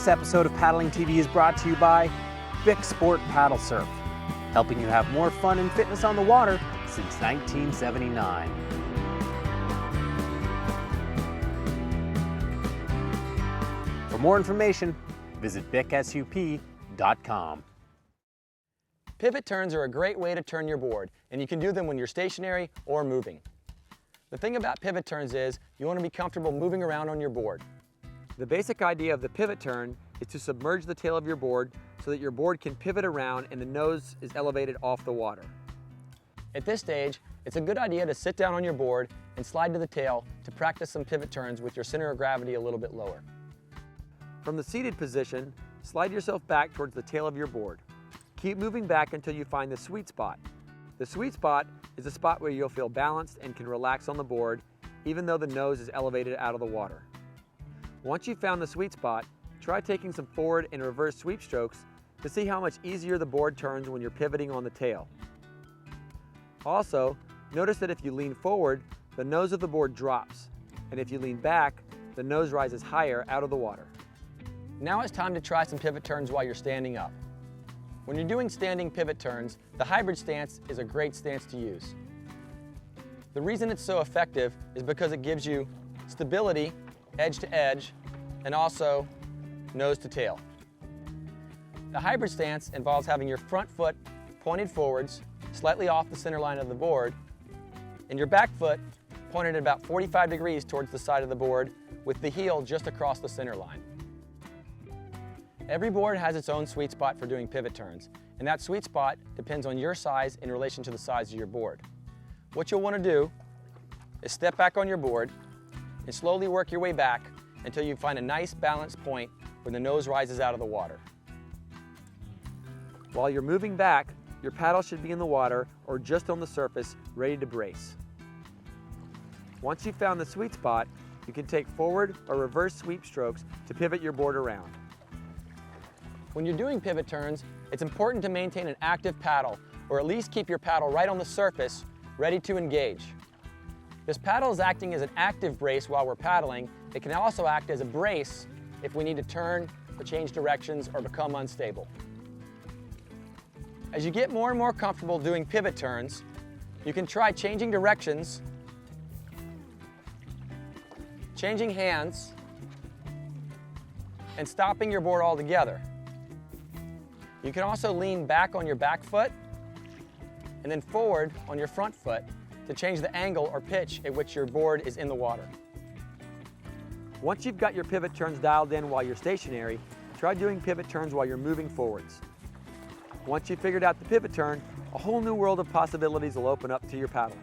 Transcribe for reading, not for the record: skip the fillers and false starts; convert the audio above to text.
This episode of Paddling TV is brought to you by Bic Sport Paddle Surf, helping you have more fun and fitness on the water since 1979. For more information, visit bicsup.com. Pivot turns are a great way to turn your board, and you can do them when you're stationary or moving. The thing about pivot turns is you want to be comfortable moving around on your board. The basic idea of the pivot turn is to submerge the tail of your board so that your board can pivot around and the nose is elevated off the water. At this stage, it's a good idea to sit down on your board and slide to the tail to practice some pivot turns with your center of gravity a little bit lower. From the seated position, slide yourself back towards the tail of your board. Keep moving back until you find the sweet spot. The sweet spot is a spot where you'll feel balanced and can relax on the board, even though the nose is elevated out of the water. Once you've found the sweet spot, try taking some forward and reverse sweep strokes to see how much easier the board turns when you're pivoting on the tail. Also, notice that if you lean forward, the nose of the board drops, and if you lean back, the nose rises higher out of the water. Now it's time to try some pivot turns while you're standing up. When you're doing standing pivot turns, the hybrid stance is a great stance to use. The reason it's so effective is because it gives you stability, edge to edge, and also nose to tail. The hybrid stance involves having your front foot pointed forwards, slightly off the center line of the board, and your back foot pointed at about 45 degrees towards the side of the board with the heel just across the center line. Every board has its own sweet spot for doing pivot turns, and that sweet spot depends on your size in relation to the size of your board. What you'll want to do is step back on your board and slowly work your way back until you find a nice balanced point where the nose rises out of the water. While you're moving back, your paddle should be in the water or just on the surface, ready to brace. Once you've found the sweet spot, you can take forward or reverse sweep strokes to pivot your board around. When you're doing pivot turns, it's important to maintain an active paddle, or at least keep your paddle right on the surface, ready to engage. This paddle is acting as an active brace while we're paddling. It can also act as a brace if we need to turn or change directions or become unstable. As you get more and more comfortable doing pivot turns, you can try changing directions, changing hands, and stopping your board altogether. You can also lean back on your back foot and then forward on your front foot to change the angle or pitch at which your board is in the water. Once you've got your pivot turns dialed in while you're stationary, try doing pivot turns while you're moving forwards. Once you've figured out the pivot turn, a whole new world of possibilities will open up to your paddling.